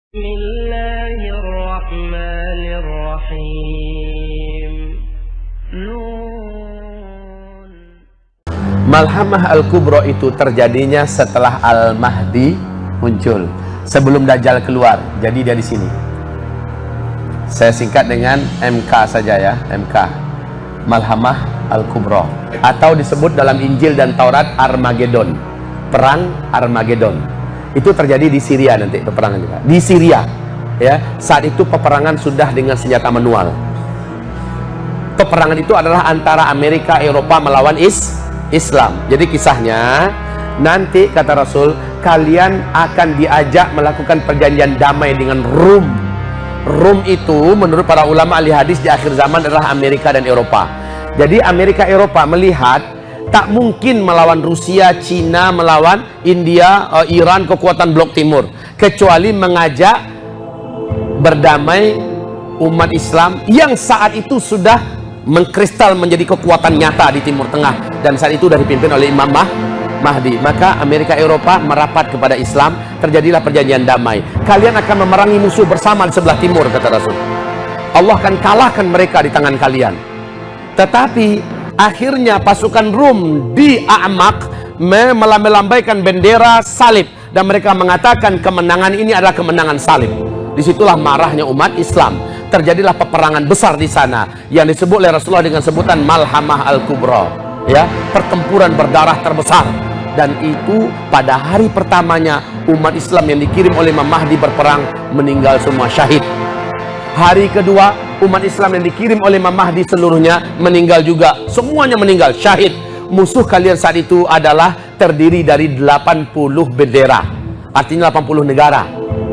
Bismillahirrahmanirrahim. Malhamah Al-Kubra itu terjadinya setelah Al-Mahdi muncul, sebelum Dajjal keluar. Jadi dari sini saya singkat dengan MK saja ya, MK, Malhamah Al-Kubra, atau disebut dalam Injil dan Taurat Armageddon, perang Armageddon. Itu terjadi di Syria, nanti peperangan juga di Syria ya. Saat itu peperangan sudah dengan senjata manual. Peperangan itu adalah antara Amerika Eropa melawan Islam. Jadi kisahnya nanti kata Rasul, kalian akan diajak melakukan perjanjian damai dengan Rum. Rum itu menurut para ulama ahli hadis di akhir zaman adalah Amerika dan Eropa. Jadi Amerika Eropa melihat tak mungkin melawan Rusia, Cina, melawan India, Iran, kekuatan blok timur, kecuali mengajak berdamai umat Islam yang saat itu sudah mengkristal menjadi kekuatan nyata di Timur Tengah, dan saat itu sudah dipimpin oleh Imam Mahdi. Maka Amerika Eropa merapat kepada Islam, terjadilah perjanjian damai. Kalian akan memerangi musuh bersama di sebelah timur, kata Rasul. Allah akan kalahkan mereka di tangan kalian. Tetapi akhirnya pasukan Rum di A'maq melambaikan bendera salib, dan mereka mengatakan kemenangan ini adalah kemenangan salib. Disitulah marahnya umat Islam. Terjadilah peperangan besar di sana yang disebut oleh Rasulullah dengan sebutan Malhamah Al-Kubra, ya, pertempuran berdarah terbesar. Dan itu pada hari pertamanya umat Islam yang dikirim oleh Imam Mahdi berperang meninggal semua, syahid. Hari kedua umat Islam yang dikirim oleh Imam Mahdi seluruhnya meninggal juga, semuanya meninggal, syahid. Musuh kalian saat itu adalah terdiri dari 80 bendera, artinya 80 negara,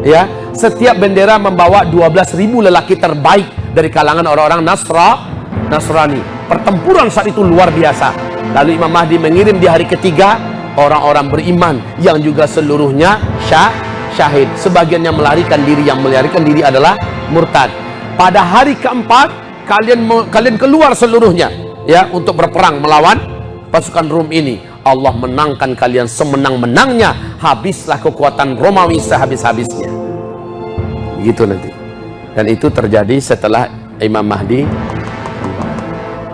ya. Setiap bendera membawa 12.000 lelaki terbaik dari kalangan orang-orang Nasrani. Pertempuran saat itu luar biasa. Lalu Imam Mahdi mengirim di hari ketiga orang-orang beriman yang juga seluruhnya syahid. Sebagian yang melarikan diri, yang melarikan diri adalah murtad. Pada hari keempat kalian keluar seluruhnya ya untuk berperang melawan pasukan Rum ini. Allah menangkan kalian semenang-menangnya, habislah kekuatan Romawi sehabis-habisnya. Gitu nanti. Dan itu terjadi setelah Imam Mahdi.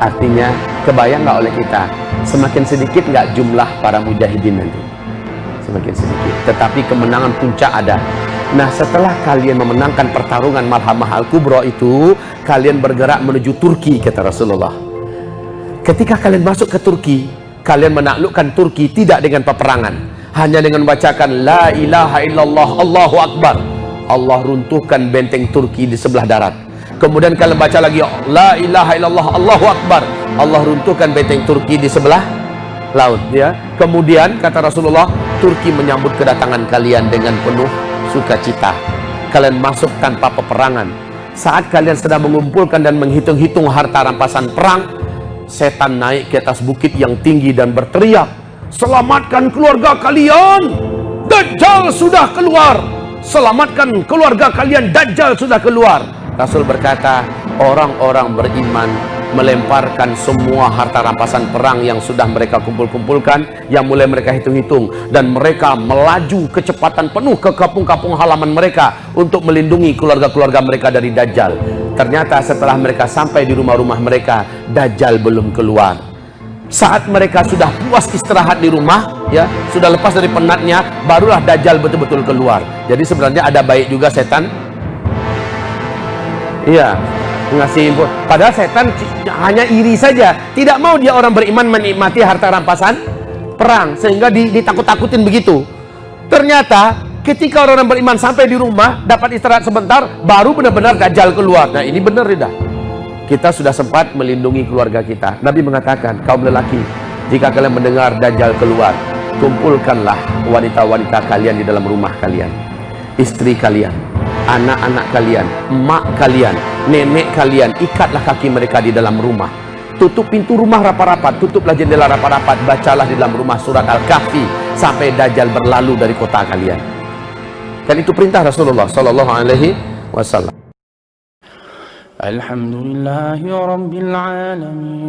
Artinya kebayang nggak oleh kita, semakin sedikit nggak jumlah para mujahidin nanti, semakin sedikit, tetapi kemenangan puncak ada. Nah, setelah kalian memenangkan pertarungan Malhamah Al-Kubra itu, kalian bergerak menuju Turki, kata Rasulullah. Ketika kalian masuk ke Turki, kalian menaklukkan Turki tidak dengan peperangan, hanya dengan membacakan La ilaha illallah Allahu Akbar. Allah runtuhkan benteng Turki di sebelah darat. Kemudian kalian baca lagi La ilaha illallah Allahu Akbar. Allah runtuhkan benteng Turki di sebelah laut, ya. Kemudian kata Rasulullah, Turki menyambut kedatangan kalian dengan penuh sukacita. Kalian masuk tanpa peperangan. Saat kalian sedang mengumpulkan dan menghitung-hitung harta rampasan perang, setan naik ke atas bukit yang tinggi dan berteriak, selamatkan keluarga kalian, Dajjal sudah keluar. Selamatkan keluarga kalian, Dajjal sudah keluar. Rasul berkata, orang-orang beriman melemparkan semua harta rampasan perang yang sudah mereka kumpul-kumpulkan, yang mulai mereka hitung-hitung, dan mereka melaju kecepatan penuh ke kampung-kampung halaman mereka untuk melindungi keluarga-keluarga mereka dari Dajjal. Ternyata setelah mereka sampai di rumah-rumah mereka, Dajjal belum keluar. Saat mereka sudah puas istirahat di rumah, ya, sudah lepas dari penatnya, barulah Dajjal betul-betul keluar. Jadi sebenarnya ada baik juga setan, iya, ngasih info. Padahal setan hanya iri saja, tidak mau dia orang beriman menikmati harta rampasan perang, sehingga ditakut-takutin begitu. Ternyata ketika orang-orang beriman sampai di rumah, dapat istirahat sebentar, baru benar-benar Dajjal keluar. Nah, ini benar tidak? Kita sudah sempat melindungi keluarga kita. Nabi mengatakan, kaum lelaki, jika kalian mendengar Dajjal keluar, kumpulkanlah wanita-wanita kalian di dalam rumah kalian, istri kalian, anak-anak kalian, emak kalian, nenek kalian, ikatlah kaki mereka di dalam rumah, tutup pintu rumah rapat-rapat, tutuplah jendela rapat-rapat, bacalah di dalam rumah surat Al-Kahfi sampai Dajjal berlalu dari kota kalian. Dan itu perintah Rasulullah Sallallahu Alaihi Wasallam. Alhamdulillahi Rabbil Alamin.